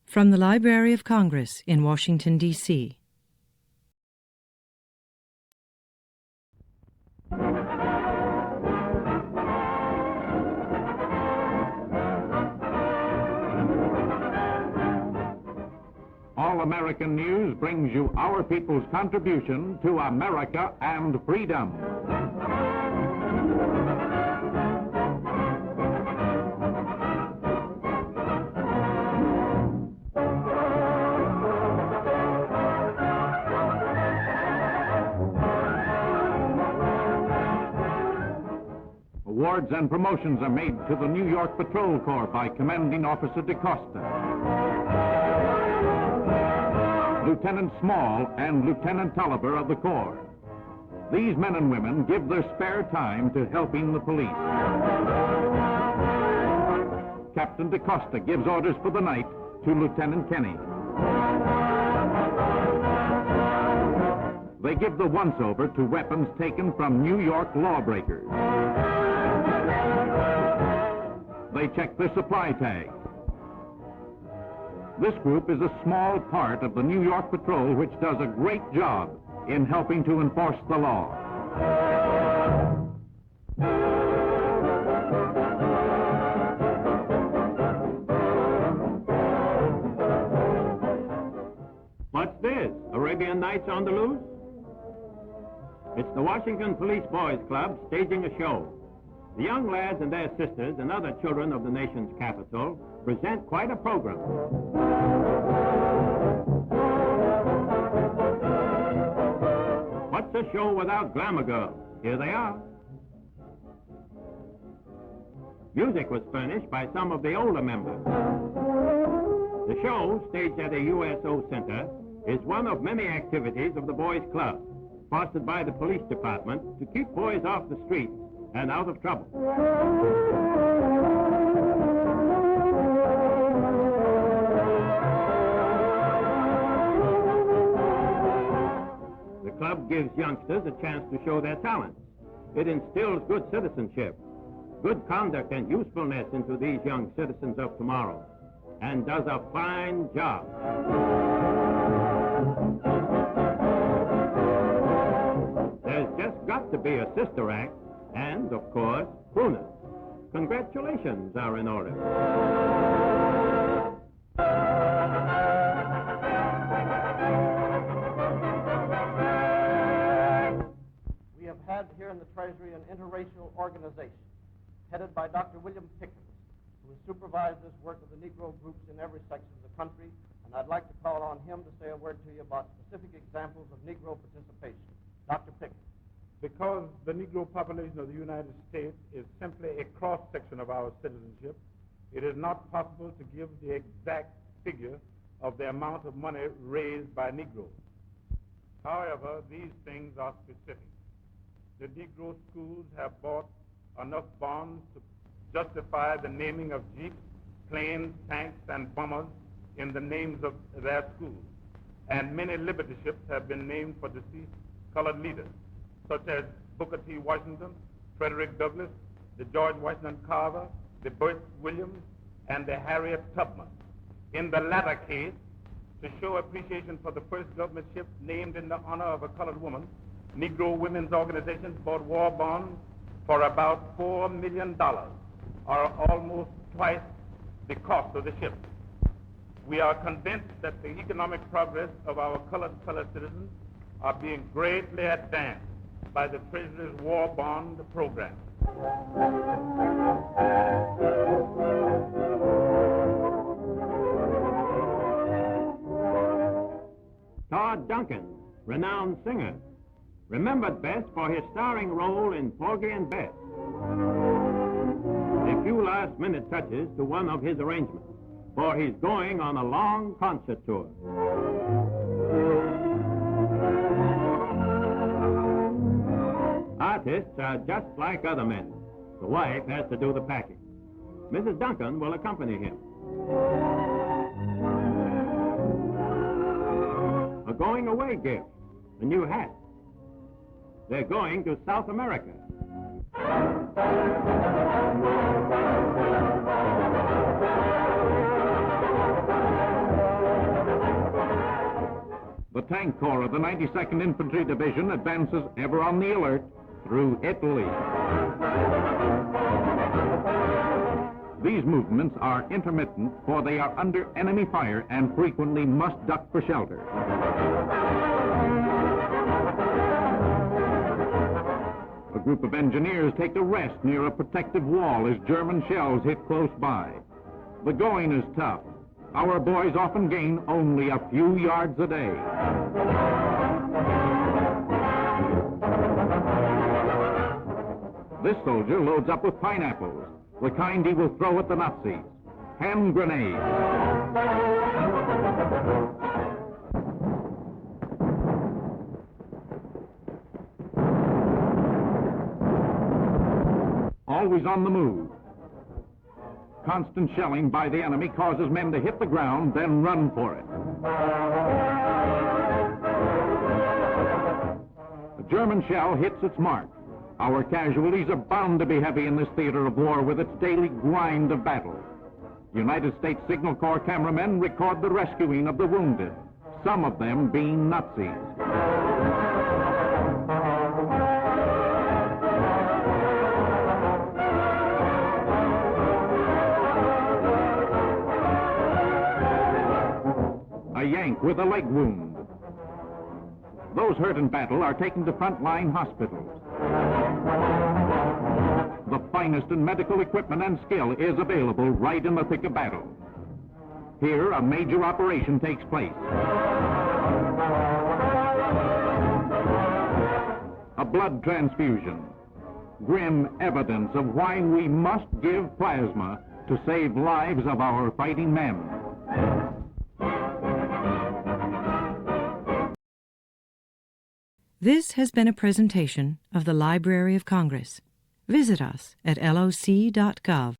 From the Library of Congress in Washington, D.C. All American News brings you our people's contribution to America and freedom. Awards and promotions are made to the New York Patrol Corps by Commanding Officer DaCosta, Lieutenant Small, and Lieutenant Tolliver of the Corps. These men and women give their spare time to helping the police. Captain DaCosta gives orders for the night to Lieutenant Kenny. They give the once-over to weapons taken from New York lawbreakers. They check their supply tag. This group is a small part of the New York Patrol, which does a great job in helping to enforce the law. What's this? Arabian Nights on the loose? It's the Washington Police Boys Club staging a show. The young lads and their sisters and other children of the nation's capital present quite a program. What's a show without glamour girls? Here they are. Music was furnished by some of the older members. The show, staged at a USO center, is one of many activities of the Boys Club, fostered by the police department to keep boys off the streets and out of trouble. The club gives youngsters a chance to show their talents. It instills good citizenship, good conduct and usefulness into these young citizens of tomorrow, and does a fine job. There's just got to be a sister act, and, of course, crooners. Congratulations are in order. We have had here in the Treasury an interracial organization headed by Dr. William Pickens, who has supervised this work of the Negro groups in every section of the country, and I'd like to call on him to say a word to you about specific examples of Negro participation. Dr. Pickens. Because the Negro population of the United States is simply a cross-section of our citizenship, it is not possible to give the exact figure of the amount of money raised by Negroes. However, these things are specific. The Negro schools have bought enough bonds to justify the naming of jeeps, planes, tanks, and bombers in the names of their schools. And many liberty ships have been named for deceased colored leaders, such as Booker T. Washington, Frederick Douglass, the George Washington Carver, the Bert Williams, and the Harriet Tubman. In the latter case, to show appreciation for the first government ship named in the honor of a colored woman, Negro women's organizations bought war bonds for about $4 million, or almost twice the cost of the ship. We are convinced that the economic progress of our colored citizens are being greatly advanced by the Treasury's war bond program. Todd Duncan, renowned singer, remembered best for his starring role in Porgy and Bess. A few last-minute touches to one of his arrangements, for he's going on a long concert tour. Artists are just like other men. The wife has to do the packing. Mrs. Duncan will accompany him. A going-away gift, a new hat. They're going to South America. The tank corps of the 92nd Infantry Division advances ever on the alert through Italy. These movements are intermittent, for they are under enemy fire and frequently must duck for shelter. A group of engineers take a rest near a protective wall as German shells hit close by. The going is tough. Our boys often gain only a few yards a day. This soldier loads up with pineapples, the kind he will throw at the Nazis. Hand grenades. Always on the move. Constant shelling by the enemy causes men to hit the ground, then run for it. The German shell hits its mark. Our casualties are bound to be heavy in this theater of war with its daily grind of battle. United States Signal Corps cameramen record the rescuing of the wounded, some of them being Nazis. A Yank with a leg wound. Those hurt in battle are taken to frontline hospitals. The finest in medical equipment and skill is available right in the thick of battle. Here, a major operation takes place. A blood transfusion. Grim evidence of why we must give plasma to save lives of our fighting men. This has been a presentation of the Library of Congress. Visit us at loc.gov.